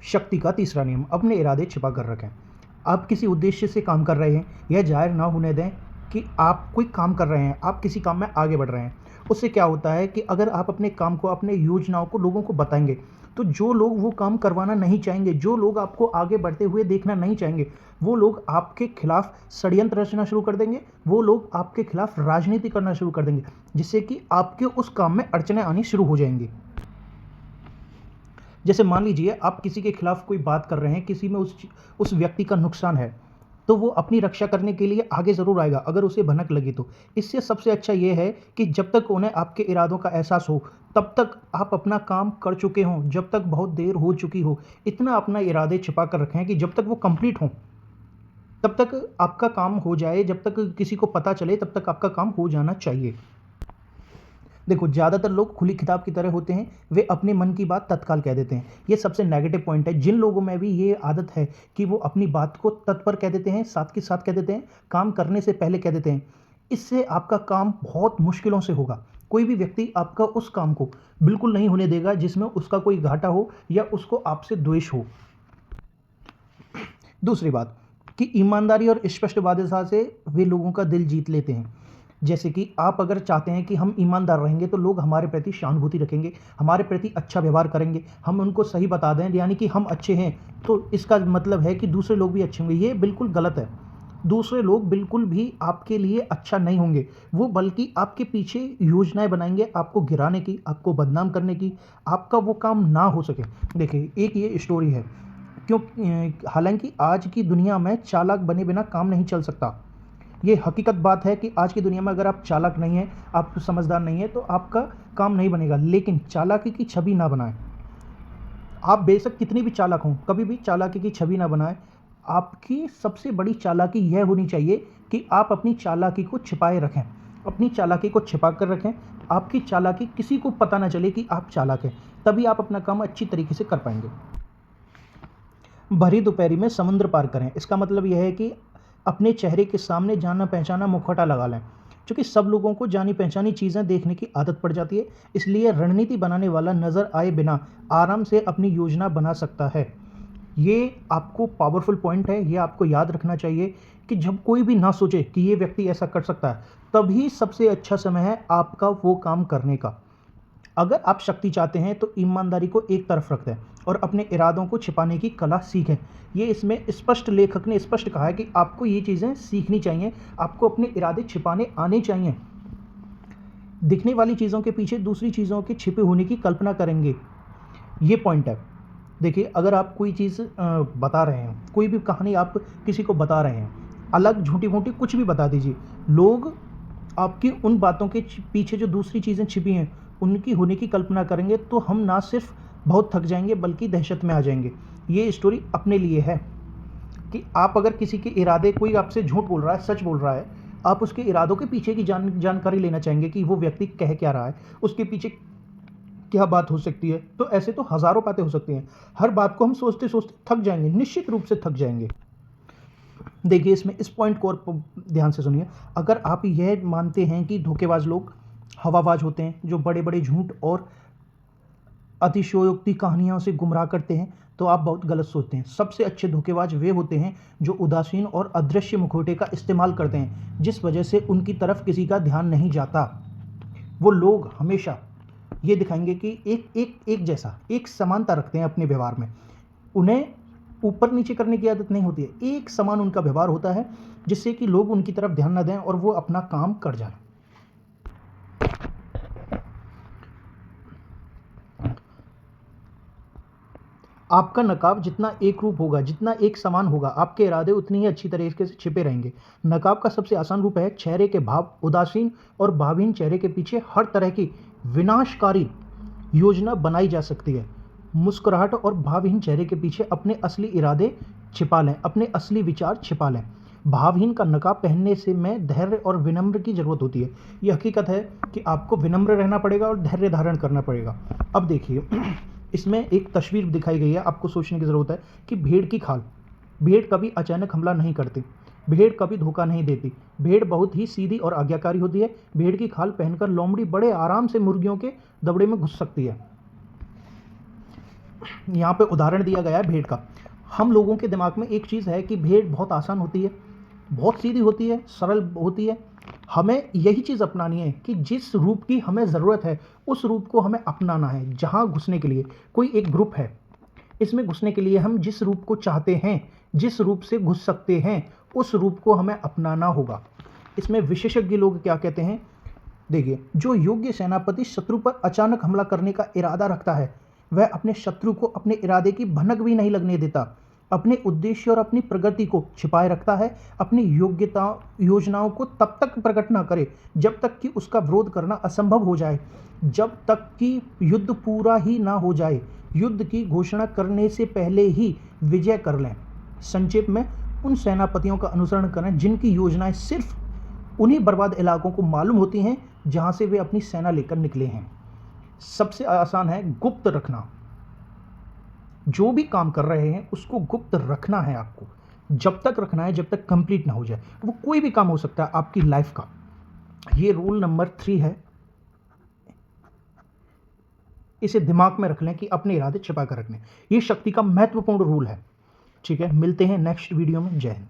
शक्ति का तीसरा नियम, अपने इरादे छिपा कर रखें। आप किसी उद्देश्य से काम कर रहे हैं, यह जाहिर ना होने दें कि आप कोई काम कर रहे हैं, आप किसी काम में आगे बढ़ रहे हैं। उससे क्या होता है कि अगर आप अपने काम को, अपने योजनाओं को लोगों को बताएंगे, तो जो लोग वो काम करवाना नहीं चाहेंगे, जो लोग आपको आगे बढ़ते हुए देखना नहीं चाहेंगे, वो लोग आपके खिलाफ षड्यंत्र रचना शुरू कर देंगे, वो लोग आपके खिलाफ राजनीति करना शुरू कर देंगे, जिससे कि आपके उस काम में अड़चनें आनी शुरू हो जाएंगी। जैसे मान लीजिए आप किसी के खिलाफ कोई बात कर रहे हैं, किसी में उस व्यक्ति का नुकसान है, तो वो अपनी रक्षा करने के लिए आगे ज़रूर आएगा अगर उसे भनक लगी तो। इससे सबसे अच्छा ये है कि जब तक उन्हें आपके इरादों का एहसास हो, तब तक आप अपना काम कर चुके हों, जब तक बहुत देर हो चुकी हो, इतना अपना इरादे छिपा कर रखें कि जब तक वो कंप्लीट हों तब तक आपका काम हो जाए, जब तक किसी को पता चले तब तक आपका काम हो जाना चाहिए। देखो, ज़्यादातर लोग खुली किताब की तरह होते हैं, वे अपने मन की बात तत्काल कह देते हैं। ये सबसे नेगेटिव पॉइंट है। जिन लोगों में भी ये आदत है कि वो अपनी बात को तत्पर कह देते हैं, साथ के साथ कह देते हैं, काम करने से पहले कह देते हैं, इससे आपका काम बहुत मुश्किलों से होगा। कोई भी व्यक्ति आपका उस काम को बिल्कुल नहीं होने देगा जिसमें उसका कोई घाटा हो या उसको आपसे द्वेष हो। दूसरी बात कि ईमानदारी और स्पष्टवादिता से वे लोगों का दिल जीत लेते हैं। जैसे कि आप अगर चाहते हैं कि हम ईमानदार रहेंगे तो लोग हमारे प्रति सहानुभूति रखेंगे, हमारे प्रति अच्छा व्यवहार करेंगे, हम उनको सही बता दें, यानी कि हम अच्छे हैं, तो इसका मतलब है कि दूसरे लोग भी अच्छे होंगे। ये बिल्कुल गलत है। दूसरे लोग बिल्कुल भी आपके लिए अच्छा नहीं होंगे, वो बल्कि आपके पीछे योजनाएं बनाएंगे आपको गिराने की, आपको बदनाम करने की, आपका वो काम ना हो सके। देखिए, एक ये स्टोरी है, क्यों, हालांकि आज की दुनिया में चालाक बने बिना काम नहीं चल सकता। ये हकीकत बात है कि आज की दुनिया में अगर आप चालाक नहीं हैं, आप समझदार नहीं हैं, तो आपका काम नहीं बनेगा। लेकिन चालाकी की छवि ना बनाएं। आप बेशक कितनी भी चालाक हों, कभी भी चालाकी की छवि ना बनाएं। आपकी सबसे बड़ी चालाकी यह होनी चाहिए कि आप अपनी चालाकी को छिपाए रखें, अपनी चालाकी को छिपा कर रखें। आपकी चालाकी किसी को पता ना चले कि आप चालाक हैं, तभी आप अपना काम अच्छी तरीके से कर पाएंगे। भरी दोपहरी में समुद्र पार करें, इसका मतलब यह है कि अपने चेहरे के सामने जाना पहचाना मुखौटा लगा लें। क्योंकि सब लोगों को जानी पहचानी चीज़ें देखने की आदत पड़ जाती है, इसलिए रणनीति बनाने वाला नज़र आए बिना आराम से अपनी योजना बना सकता है। ये आपको पावरफुल पॉइंट है, ये आपको याद रखना चाहिए कि जब कोई भी ना सोचे कि ये व्यक्ति ऐसा कर सकता है, तभी सबसे अच्छा समय है आपका वो काम करने का। अगर आप शक्ति चाहते हैं तो ईमानदारी को एक तरफ रख दें और अपने इरादों को छिपाने की कला सीखें। ये इसमें स्पष्ट, लेखक ने स्पष्ट कहा है कि आपको ये चीज़ें सीखनी चाहिए, आपको अपने इरादे छिपाने आने चाहिए। दिखने वाली चीज़ों के पीछे दूसरी चीज़ों के छिपे होने की कल्पना करेंगे, ये पॉइंट है। देखिए, अगर आप कोई चीज़ बता रहे हैं, कोई भी कहानी आप किसी को बता रहे हैं, अलग झूठी मूठी कुछ भी बता दीजिए, लोग आपकी उन बातों के पीछे जो दूसरी चीज़ें छिपी हैं उनकी होने की कल्पना करेंगे, तो हम ना सिर्फ बहुत थक जाएंगे बल्कि दहशत में आ जाएंगे। ये स्टोरी अपने लिए है कि आप अगर किसी के इरादे, कोई आपसे झूठ बोल रहा है, सच बोल रहा है, आप उसके इरादों के पीछे की जानकारी लेना चाहेंगे कि वो व्यक्ति कह क्या रहा है, उसके पीछे क्या बात हो सकती है। तो ऐसे तो हज़ारों बातें हो सकती हैं, हर बात को हम सोचते सोचते थक जाएंगे, निश्चित रूप से थक जाएंगे। देखिए, इसमें इस पॉइंट को और ध्यान से सुनिए। अगर आप यह मानते हैं कि धोखेबाज लोग हवाबाज होते हैं, जो बड़े बड़े झूठ और अतिशयोक्ति कहानियों से गुमराह करते हैं, तो आप बहुत गलत सोचते हैं। सबसे अच्छे धोखेबाज वे होते हैं जो उदासीन और अदृश्य मुखौटे का इस्तेमाल करते हैं, जिस वजह से उनकी तरफ किसी का ध्यान नहीं जाता। वो लोग हमेशा ये दिखाएंगे कि एक जैसा, एक समानता रखते हैं अपने व्यवहार में। उन्हें ऊपर नीचे करने की आदत नहीं होती है, एक समान उनका व्यवहार होता है, जिससे कि लोग उनकी तरफ ध्यान न दें और वो अपना काम कर जाएं। आपका नकाब जितना एक रूप होगा, जितना एक समान होगा, आपके इरादे उतनी ही अच्छी तरीके से छिपे रहेंगे। नकाब का सबसे आसान रूप है चेहरे के भाव। उदासीन और भावहीन चेहरे के पीछे हर तरह की विनाशकारी योजना बनाई जा सकती है। मुस्कुराहट और भावहीन चेहरे के पीछे अपने असली इरादे छिपा लें, अपने असली विचार छिपा लें। भावहीन का नकाब पहनने से में धैर्य और विनम्र की जरूरत होती है। ये हकीकत है कि आपको विनम्र रहना पड़ेगा और धैर्य धारण करना पड़ेगा। अब देखिए, इसमें एक तस्वीर दिखाई गई है, आपको सोचने की ज़रूरत है कि भेड़ की खाल। भेड़ कभी अचानक हमला नहीं करती, भेड़ कभी धोखा नहीं देती, भेड़ बहुत ही सीधी और आज्ञाकारी होती है। भेड़ की खाल पहनकर लोमड़ी बड़े आराम से मुर्गियों के दबड़े में घुस सकती है। यहाँ पे उदाहरण दिया गया है भेड़ का। हम लोगों के दिमाग में एक चीज़ है कि भेड़ बहुत आसान होती है, बहुत सीधी होती है, सरल होती है। हमें यही चीज़ अपनानी है कि जिस रूप की हमें ज़रूरत है उस रूप को हमें अपनाना है। जहाँ घुसने के लिए कोई एक ग्रुप है, इसमें घुसने के लिए हम जिस रूप को चाहते हैं, जिस रूप से घुस सकते हैं, उस रूप को हमें अपनाना होगा। इसमें विशेषज्ञ लोग क्या कहते हैं, देखिए, जो योग्य सेनापति शत्रु पर अचानक हमला करने का इरादा रखता है वह अपने शत्रु को अपने इरादे की भनक भी नहीं लगने देता, अपने उद्देश्य और अपनी प्रगति को छिपाए रखता है, अपनी योग्यता योजनाओं को तब तक प्रकट न करे जब तक कि उसका विरोध करना असंभव हो जाए, जब तक कि युद्ध पूरा ही ना हो जाए। युद्ध की घोषणा करने से पहले ही विजय कर लें। संक्षेप में, उन सेनापतियों का अनुसरण करें जिनकी योजनाएं सिर्फ उन्हीं बर्बाद इलाकों को मालूम होती हैं जहां से वे अपनी सेना लेकर निकले हैं। सबसे आसान है गुप्त रखना। जो भी काम कर रहे हैं उसको गुप्त रखना है आपको, जब तक रखना है जब तक कंप्लीट ना हो जाए। वो कोई भी काम हो सकता है आपकी लाइफ का। ये रूल नंबर 3 है, इसे दिमाग में रख लें कि अपने इरादे छिपा कर रखने। ये शक्ति का महत्वपूर्ण रूल है। ठीक है, मिलते हैं नेक्स्ट वीडियो में। जय हिंद।